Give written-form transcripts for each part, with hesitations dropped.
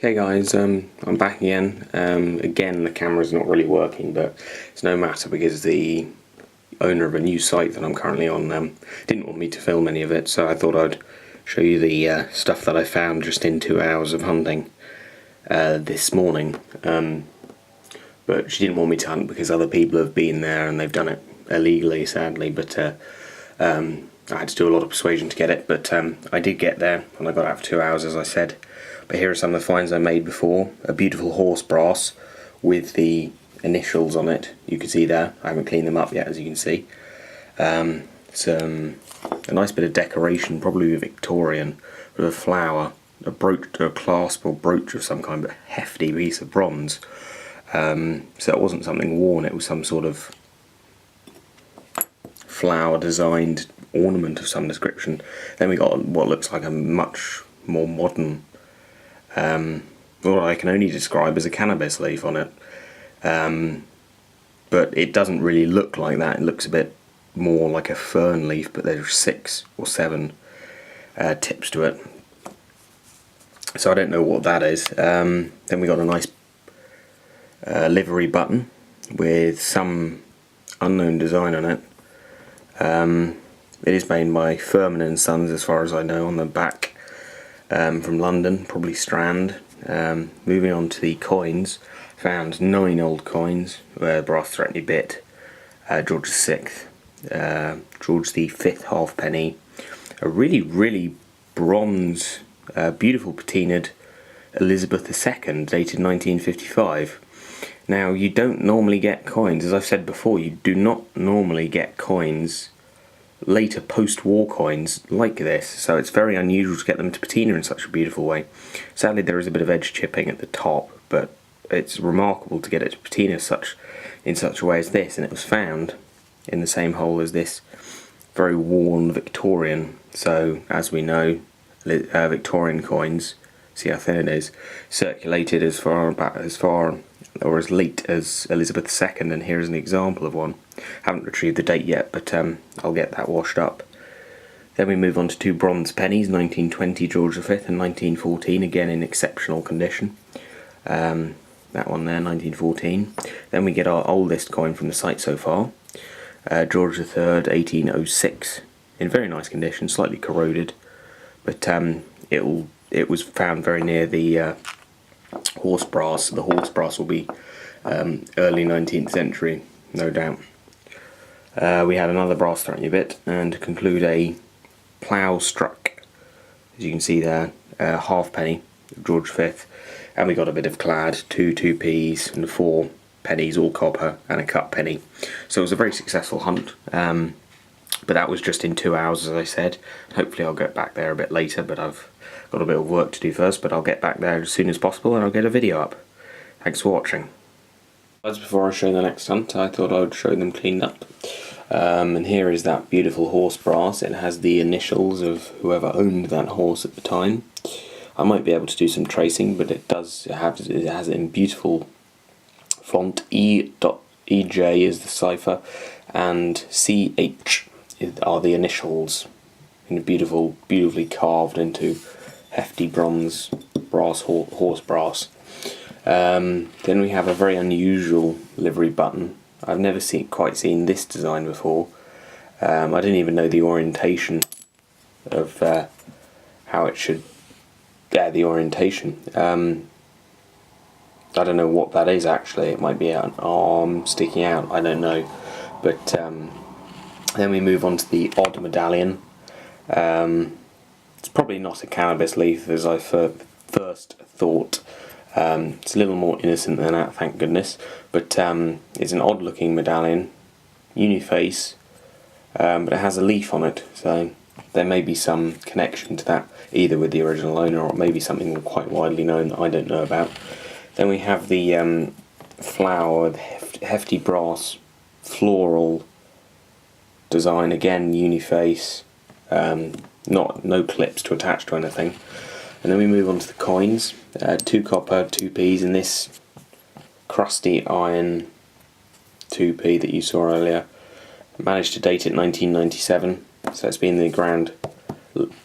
Okay guys, I'm back again. Again, the camera's not really working, but it's no matter because the owner of a new site that I'm currently on didn't want me to film any of it, so I thought I'd show you the stuff that I found just in 2 hours of hunting this morning. But she didn't want me to hunt because other people have been there and they've done it illegally, sadly, but I had to do a lot of persuasion to get it, but I did get there and I got out for 2 hours, as I said. But here are some of the finds I made before. A beautiful horse brass with the initials on it. You can see there. I haven't cleaned them up yet, as you can see. A nice bit of decoration, probably Victorian, with a flower, a brooch, a clasp or brooch of some kind, but a hefty piece of bronze. So it wasn't something worn, it was some sort of flower designed ornament of some description. Then we got what looks like a much more modern, what I can only describe as a cannabis leaf on it. But it doesn't really look like that, it looks a bit more like a fern leaf, but there's 6 or 7 tips to it. So I don't know what that is. Then we got a nice livery button with some unknown design on it. It is made by Furman and Sons, as far as I know, on the back, from London, probably Strand. Moving on to the coins, found 9 old coins, brass threepenny bit, George VI, George V halfpenny, a really bronze, beautiful patinaed Elizabeth II, dated 1955. Now, you don't normally get coins, as I've said before, you do not normally get coins, later post-war coins like this, so it's very unusual to get them to patina in such a beautiful way. Sadly, there is a bit of edge chipping at the top, but it's remarkable to get it to patina in such a way as this, and it was found in the same hole as this very worn Victorian. So, as we know, Victorian coins, see how thin it is, circulated as far or as late as Elizabeth II, and here's an example of one. Haven't retrieved the date yet, but I'll get that washed up. Then we move on to 2 bronze pennies, 1920 George V and 1914, again in exceptional condition. That one there, 1914. Then we get our oldest coin from the site so far, George III, 1806, in very nice condition, slightly corroded, but it was found very near the horse brass. The horse brass will be early 19th century, no doubt. We had another brass threepenny bit, and to conclude, a plough struck, as you can see there, halfpenny, George V, and we got a bit of clad, 2 2p's and 4 pennies, all copper, and a cut penny. So it was a very successful hunt, but that was just in 2 hours, as I said. Hopefully I'll get back there a bit later, but I've got a bit of work to do first, but I'll get back there as soon as possible and I'll get a video up. Thanks for watching. As before I show the next hunt, I thought I would show them cleaned up. And here is that beautiful horse brass. It has the initials of whoever owned that horse at the time. I might be able to do some tracing, but it has it in beautiful font. EJ is the cipher, and CH are the initials, in beautifully carved into hefty bronze brass, horse brass. Then we have a very unusual livery button. I've never quite seen this design before. I didn't even know the orientation of how it should. The orientation. I don't know what that is actually. It might be an arm sticking out. I don't know. But then we move on to the odd medallion. It's probably not a cannabis leaf, as I first thought. It's a little more innocent than that, thank goodness. But it's an odd-looking medallion, uniface, but it has a leaf on it, so there may be some connection to that, either with the original owner or maybe something quite widely known that I don't know about. Then we have the flower with hefty brass floral design, again uniface, no clips to attach to anything. And then we move on to the coins, 2 copper, 2p's, and this crusty iron 2p that you saw earlier. Managed to date it 1997, so it's been in the ground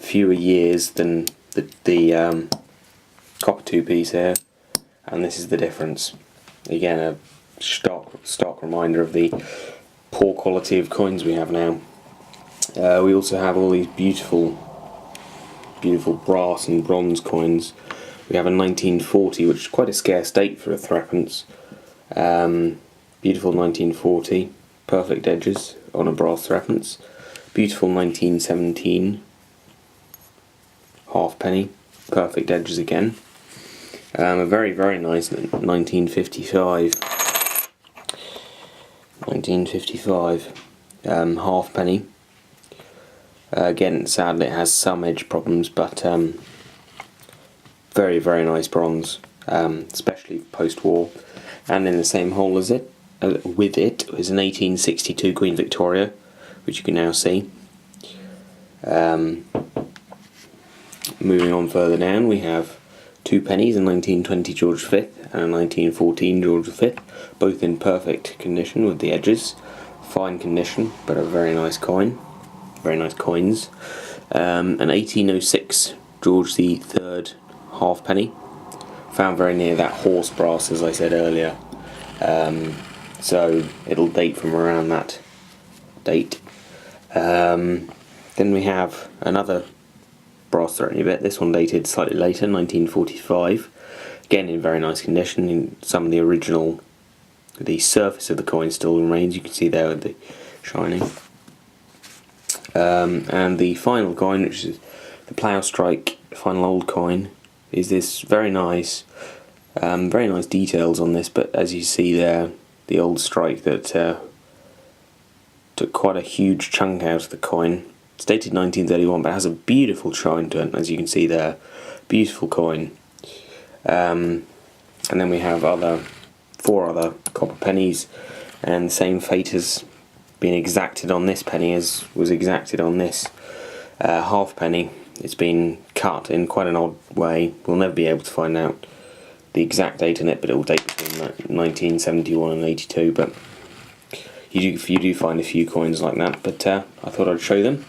fewer years than the copper 2-piece here, and this is the difference. Again, a stock reminder of the poor quality of coins we have now. We also have all these beautiful brass and bronze coins. We have a 1940, which is quite a scarce date for a threepence. Beautiful 1940, perfect edges on a brass threepence. Beautiful 1917 halfpenny, perfect edges again. A very, very nice 1955 halfpenny. Again, sadly it has some edge problems, but very, very nice bronze, especially post-war. And in the same hole as it, with it, is an 1862 Queen Victoria, which you can now see. Moving on further down, we have two pennies, a 1920 George V and a 1914 George V, both in perfect condition with the edges. Fine condition, but a very nice coin. Very nice coins. An 1806 George III halfpenny, found very near that horse brass, as I said earlier. So it'll date from around that date. Then we have another brass threatening bit. This one dated slightly later, 1945. Again in very nice condition. In some of the original, the surface of the coin still remains. You can see there with the shining. And the final coin, which is the Plough Strike final old coin, is this very nice details on this, but as you see there, the old strike that took quite a huge chunk out of the coin. It's dated 1931, but it has a beautiful shine to it, as you can see there. Beautiful coin. And then we have four other copper pennies, and the same fate has been exacted on this penny as was exacted on this halfpenny. It's been cut in quite an odd way. We'll never be able to find out the exact date on it, but it will date between 1971 and 82. But you do find a few coins like that. But I thought I'd show them,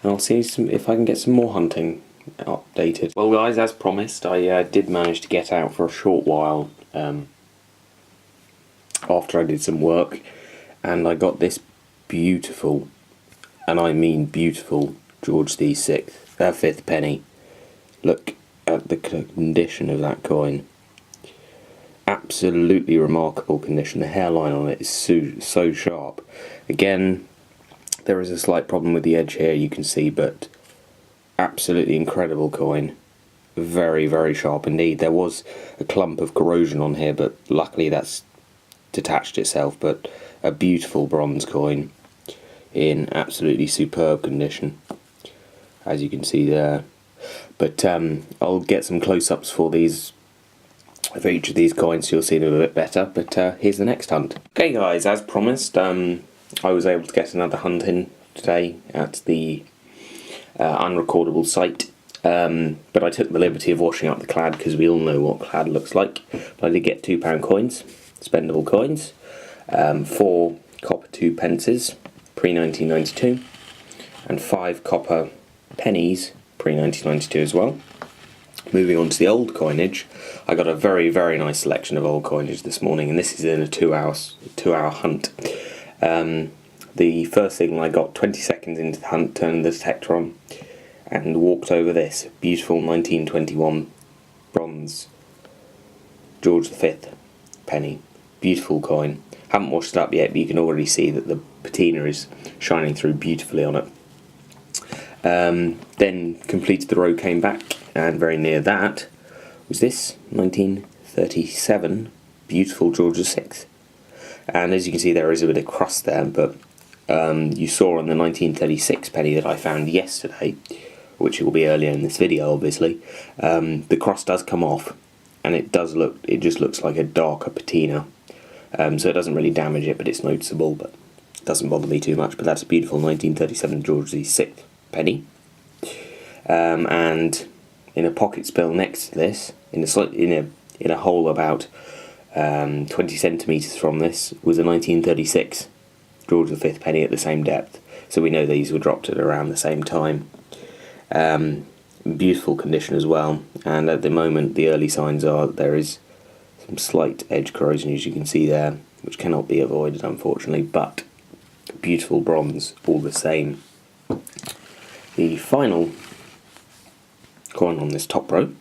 and I'll see if I can get some more hunting updated. Well, guys, as promised, I did manage to get out for a short while after I did some work, and I got this beautiful, and I mean beautiful, George the Fifth penny. Look at the condition of that coin. Absolutely remarkable condition. The hairline on it is so sharp. Again, there is a slight problem with the edge here, you can see, but absolutely incredible coin. Very, very sharp indeed. There was a clump of corrosion on here, but luckily that's detached itself. But a beautiful bronze coin in absolutely superb condition, as you can see there. But I'll get some close-ups for each of these coins, so you'll see them a bit better. But here's the next hunt. Okay, guys, as promised, I was able to get another hunt in today at the Unrecordable site. But I took the liberty of washing up the clad, because we all know what clad looks like. But I did get £2 coins, spendable coins, 4 copper 2 pences, pre-1992, and 5 copper pennies, pre-1992 as well. Moving on to the old coinage, I got a very, very nice selection of old coinage this morning, and this is in a 2-hour hunt. The first thing I got 20 seconds into the hunt, turned the detector on, and walked over this beautiful 1921 bronze George V penny. Beautiful coin. Haven't washed it up yet, but you can already see that the patina is shining through beautifully on it. Then completed the row, came back, and very near that was this 1937 beautiful George VI. And as you can see, there is a bit of crust there, but you saw on the 1936 penny that I found yesterday, which will be earlier in this video obviously, the crust does come off, and it just looks like a darker patina. So it doesn't really damage it, but it's noticeable, but it doesn't bother me too much. But that's a beautiful 1937 George VI penny. And in a pocket spill next to this, in a hole about 20 centimetres from this, was a 1936 George V penny at the same depth. So we know these were dropped at around the same time. beautiful condition as well, and at the moment the early signs are that there is some slight edge corrosion, as you can see there, which cannot be avoided unfortunately, but beautiful bronze all the same. The final coin on this top row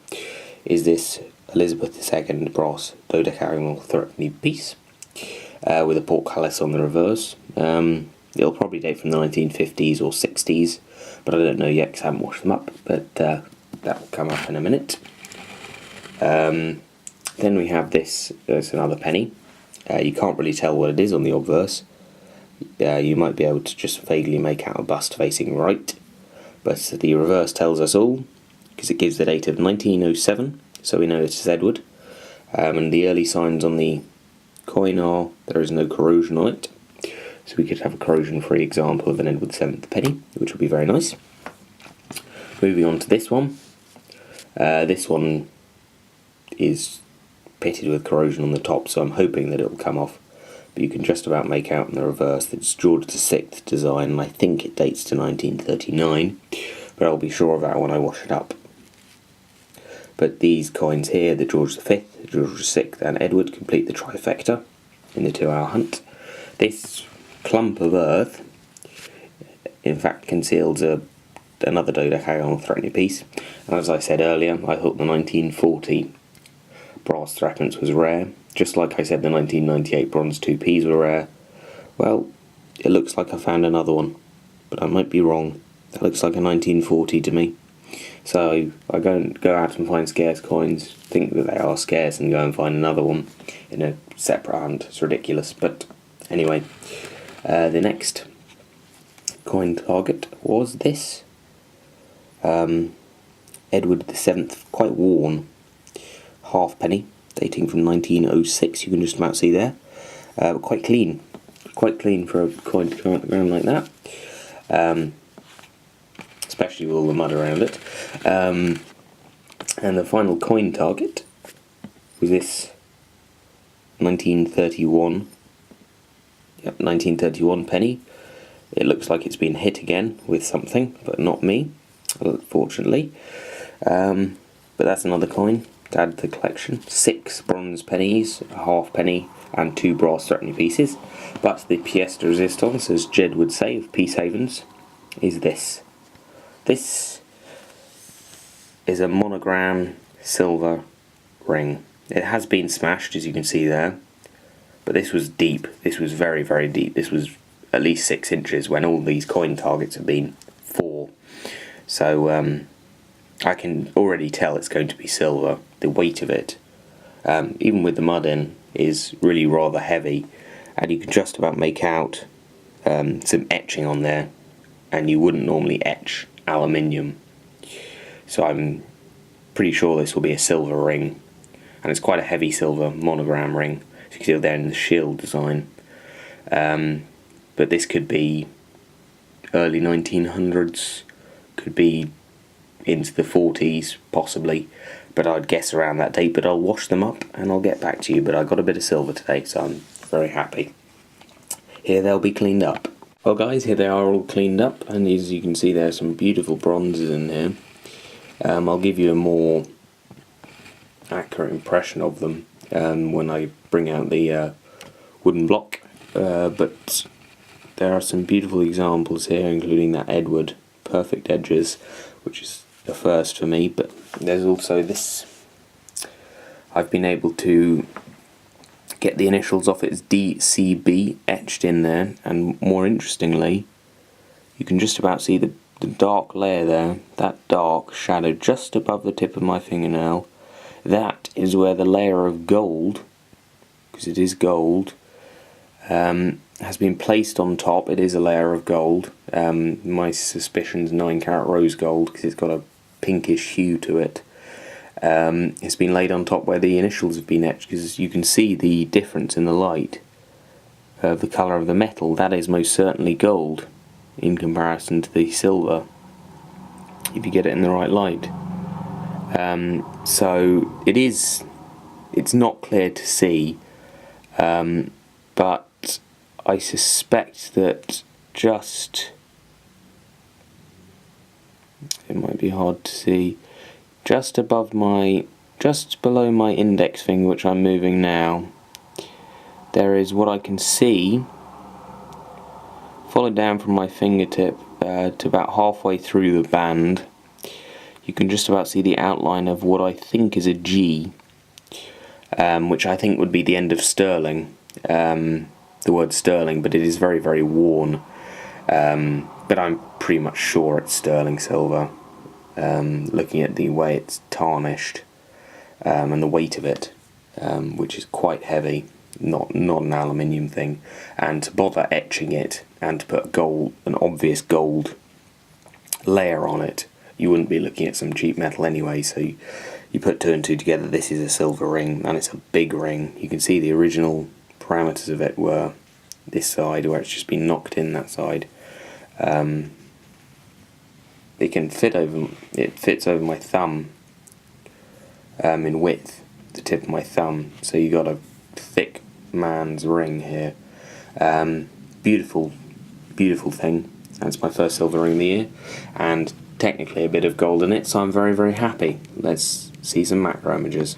is this Elizabeth II brass dodecagonal threepenny piece with a portcullis on the reverse. It'll probably date from the 1950s or 60s, but I don't know yet because I haven't washed them up, but that will come up in a minute. Then we have this, it's another penny. You can't really tell what it is on the obverse. You might be able to just vaguely make out a bust facing right, but the reverse tells us all, because it gives the date of 1907, so we know it is Edward. And the early signs on the coin are there is no corrosion on it, so we could have a corrosion-free example of an Edward VII penny, which would be very nice. Moving on to this one. This one is pitted with corrosion on the top, so I'm hoping that it will come off. But you can just about make out in the reverse that it's George VI design, and I think it dates to 1939, but I'll be sure of that when I wash it up. But these coins here, the George V, George VI and Edward, complete the trifecta in the 2-hour hunt. This clump of earth, in fact, conceals another dodecagonal threepenny piece, and as I said earlier, I thought the 1940 brass threepence was rare, just like I said the 1998 bronze 2p's were rare. Well, it looks like I found another one, but I might be wrong. That looks like a 1940 to me. So I go out and find scarce coins, think that they are scarce, and go and find another one in a separate hunt. It's ridiculous, but anyway. The next coin target was this. Edward VII, quite worn, halfpenny, dating from 1906, you can just about see there. But quite clean for a coin to come out the ground like that. Especially with all the mud around it. And the final coin target was this 1931 penny. It looks like it's been hit again with something, but not me, fortunately. But that's another coin to add to the collection. 6 bronze pennies, a halfpenny, and 2 brass threepenny pieces. But the pièce de résistance, as Jed would say, of Peace Havens, is this. This is a monogram silver ring. It has been smashed, as you can see there, but this was deep. This was very, very deep. This was at least 6 inches when all these coin targets have been 4. So I can already tell it's going to be silver. The weight of it, even with the mud in, is really rather heavy, and you can just about make out some etching on there, and you wouldn't normally etch aluminium. So I'm pretty sure this will be a silver ring, and it's quite a heavy silver monogram ring. So you can see it there in the shield design. But this could be early 1900s, could be into the 40s possibly, but I'd guess around that date. But I'll wash them up and I'll get back to you. But I got a bit of silver today, so I'm very happy. Here they'll be cleaned up. Well guys, here they are all cleaned up, and as you can see there are some beautiful bronzes in here. I'll give you a more accurate impression of them when I bring out the wooden block, but there are some beautiful examples here, including that Edward, perfect edges, which is a first for me. But there's also this. I've been able to get the initials off its DCB etched in there, and more interestingly, you can just about see the dark layer there, that dark shadow just above the tip of my fingernail. That is where the layer of gold, because it is gold, has been placed on top. It is a layer of gold. My suspicion's 9-carat rose gold, because it's got a pinkish hue to it. It's been laid on top where the initials have been etched, because you can see the difference in the light of the colour of the metal. That is most certainly gold in comparison to the silver, if you get it in the right light. So it's not clear to see, but I suspect that just it might be hard to see, just below my index finger, which I'm moving now, there is what I can see, followed down from my fingertip to about halfway through the band. You can just about see the outline of what I think is a G, which I think would be the end of sterling, the word sterling, but it is very, very worn. But I'm pretty much sure it's sterling silver, looking at the way it's tarnished and the weight of it, which is quite heavy, not an aluminium thing. And to bother etching it and to put an obvious gold layer on it, you wouldn't be looking at some cheap metal anyway, so you put two and two together. This is a silver ring, and it's a big ring. You can see the original parameters of it were this side, where it's just been knocked in that side. It fits over my thumb in width, the tip of my thumb, so you got a thick man's ring here. Beautiful thing. That's my first silver ring of the year, and technically a bit of gold in it, so I'm very, very happy. Let's see some macro images.